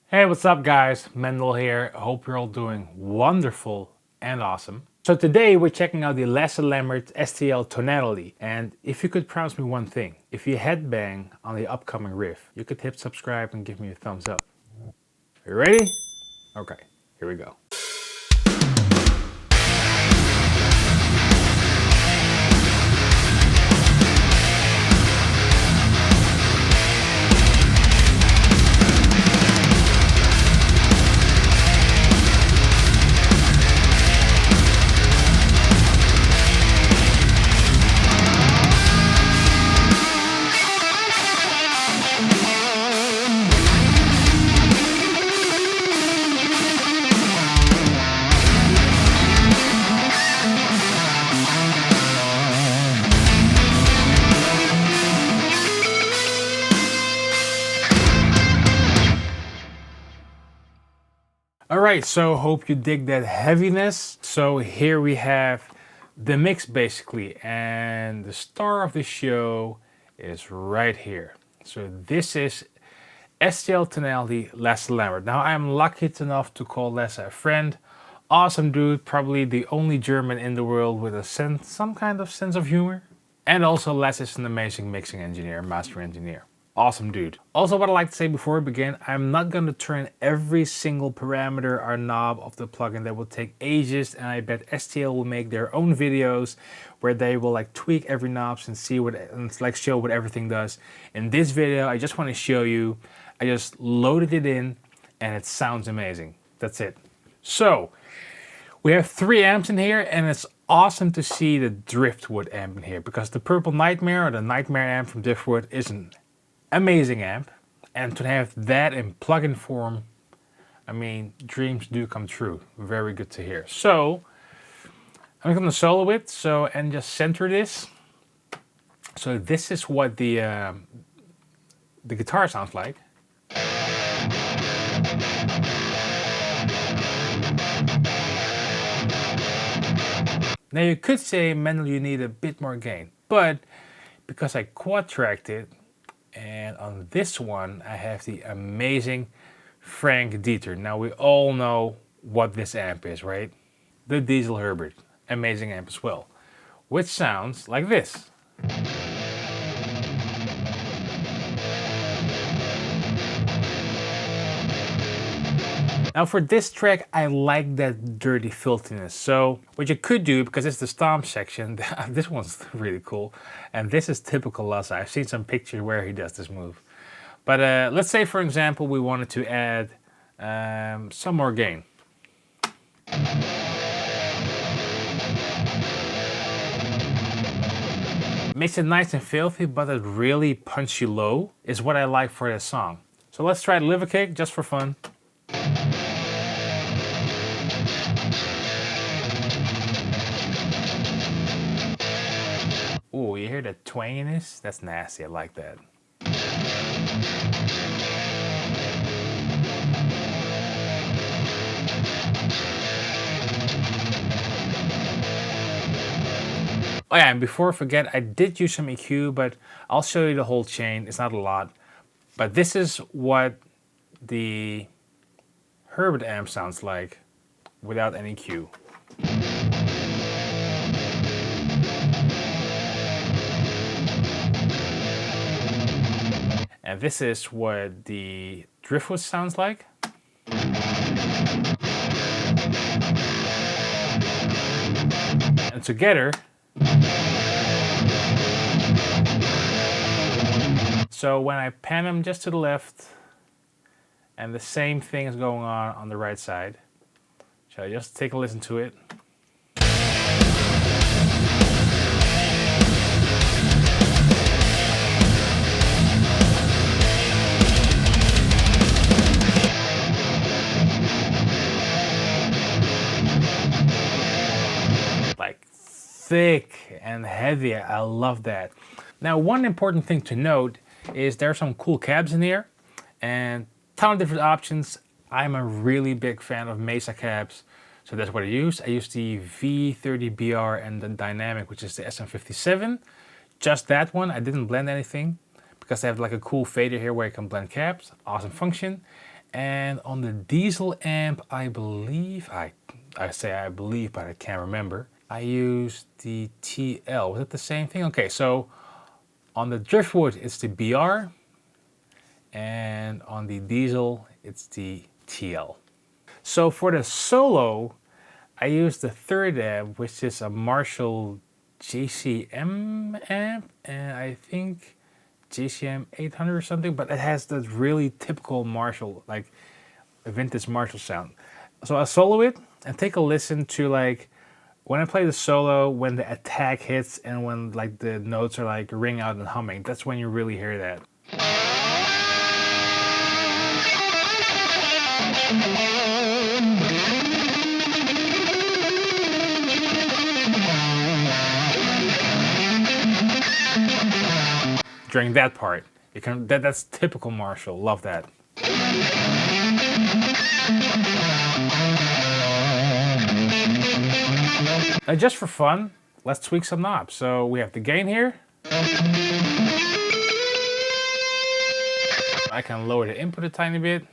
Hey, what's up guys? Mendel here. I hope you're all doing wonderful and awesome. So today we're checking out the Lasse Lammert Stl Tonality. And if you could promise me one thing, if you headbang on the upcoming riff, you could hit subscribe and give me a thumbs up. You ready? Okay, here we go. Alright, so hope you dig that heaviness. So here we have the mix basically, and the star of the show is right here. So this is Stl Tonality Lasse Lammert. Now I'm lucky enough to call Lasse a friend. Awesome dude, probably the only German in the world with some kind of sense of humor. And also Lasse is an amazing mixing engineer, master engineer. Awesome dude. Also, what I like to say before we begin, I'm not going to turn every single parameter or knob of the plugin. That will take ages, and I bet STL will make their own videos where they will like tweak every knob and see what, and like show what everything does. In this video, I just want to show you, I just loaded it in and it sounds amazing. That's it. So we have 3 amps in here, and it's awesome to see the Driftwood amp in here because the Purple Nightmare, or the Nightmare amp from Driftwood, is an amazing amp, and to have that in plugin form, I mean, dreams do come true. Very good to hear. So I'm going to solo it, and just center this. So this is what the guitar sounds like. Now you could say, Mendel, you need a bit more gain, but because I quad tracked it, and on this one, I have the amazing Frank Dieter. Now we all know what this amp is, right? The Diesel Herbert, amazing amp as well, which sounds like this. Now for this track, I like that dirty filthiness. So what you could do, because it's the stomp section, this one's really cool. And this is typical Lasse. I've seen some pictures where he does this move. But let's say, for example, we wanted to add some more gain. Makes it nice and filthy, but it really punchy low is what I like for this song. So let's try the liver kick just for fun. Ooh, you hear the twanginess? That's nasty, I like that. Oh yeah, and before I forget, I did use some EQ, but I'll show you the whole chain. It's not a lot. But this is what the Herbert amp sounds like without any EQ. And this is what the Driftwood sounds like. And together, so when I pan them just to the left, and the same thing is going on the right side. So I just take a listen to it. Like thick and heavy, I love that. Now one important thing to note is there are some cool cabs in here, and ton of different options. I'm a really big fan of Mesa cabs, so that's what I use. I use the V30BR and the Dynamic, which is the SM57. Just that one, I didn't blend anything because I have like a cool fader here where I can blend cabs. Awesome function. And on the diesel amp, I believe, I say I believe, but I can't remember. I used the TL. Was it the same thing? Okay, so on the Driftwood, it's the BR. And on the diesel, it's the TL. So for the solo, I used the third amp, which is a Marshall JCM amp, and I think JCM 800 or something, but it has the really typical Marshall, like a vintage Marshall sound. So I'll solo it and take a listen to like when I play the solo, when the attack hits and when like the notes are like ring out and humming. That's when you really hear that. During that part, you can that's typical Marshall. Love that. Just for fun, let's tweak some knobs. So we have the gain here. I can lower the input a tiny bit.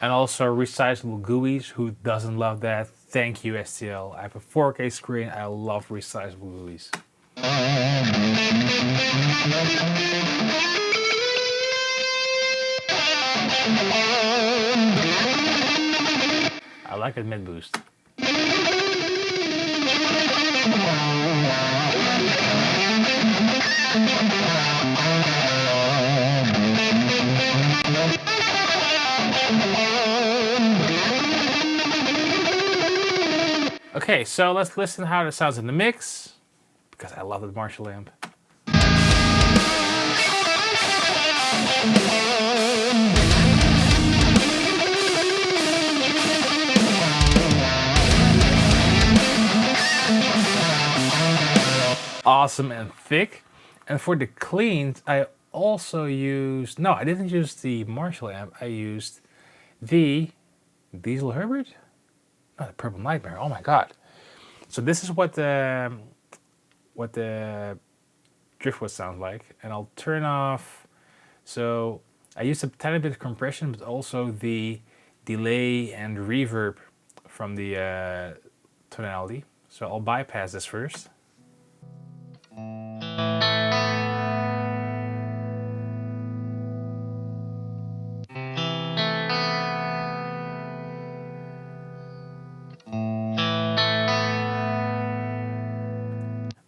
And also resizable GUIs. Who doesn't love that? Thank you, STL. I have a 4K screen. I love resizable GUIs. I like a mid boost. Okay, so let's listen how it sounds in the mix, because I love the Marshall amp. Awesome and thick. And for the cleans, I also used, no, I didn't use the Marshall amp. I used the Diesel Herbert? Oh, the Purple Nightmare. Oh my God. So this is what the Driftwood sounds like. And I'll turn off. So I used a tiny bit of compression, but also the delay and reverb from the Tonality. So I'll bypass this first.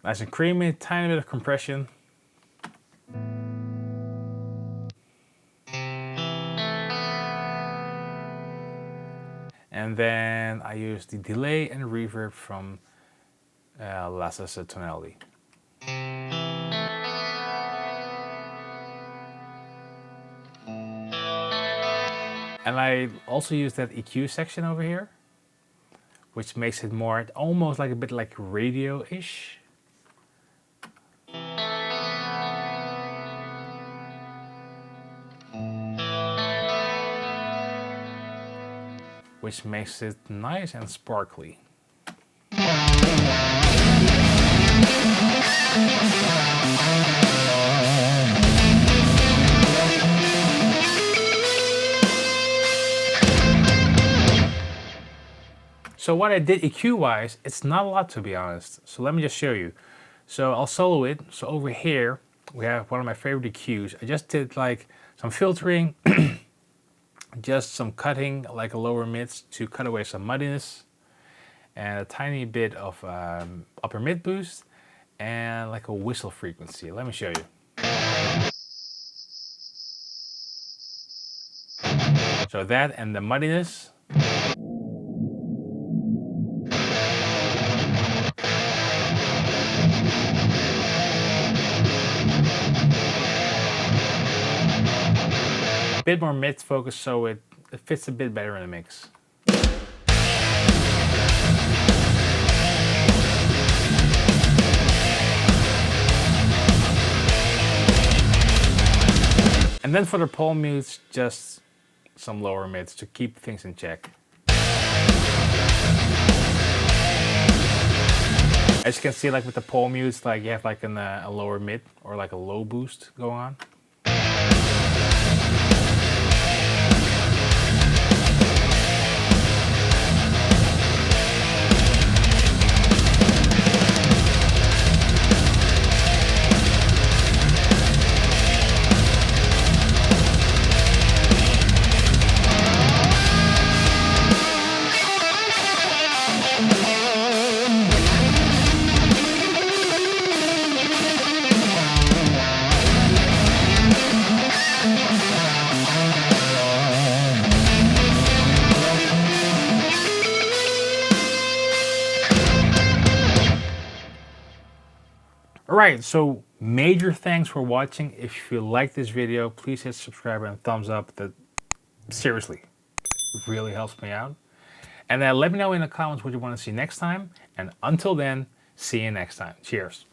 Nice and creamy, tiny bit of compression. And then I use the delay and reverb from Lasse's Tonality. And I also use that EQ section over here, which makes it more almost like a bit like radio-ish. Which makes it nice and sparkly. So what I did EQ-wise, it's not a lot to be honest. So let me just show you. So I'll solo it. So over here, we have one of my favorite EQs. I just did like some filtering, just some cutting, like a lower mids to cut away some muddiness, and a tiny bit of upper mid boost, and like a whistle frequency. Let me show you. So that and the muddiness. A bit more mid focus, so it fits a bit better in the mix. And then for the palm mutes, just some lower mids to keep things in check. As you can see, like with the pole mutes, like you have like a lower mid or like a low boost going on. Alright, so major thanks for watching. If you like this video, please hit subscribe and thumbs up. That seriously really helps me out. And then let me know in the comments what you want to see next time. And until then, see you next time. Cheers.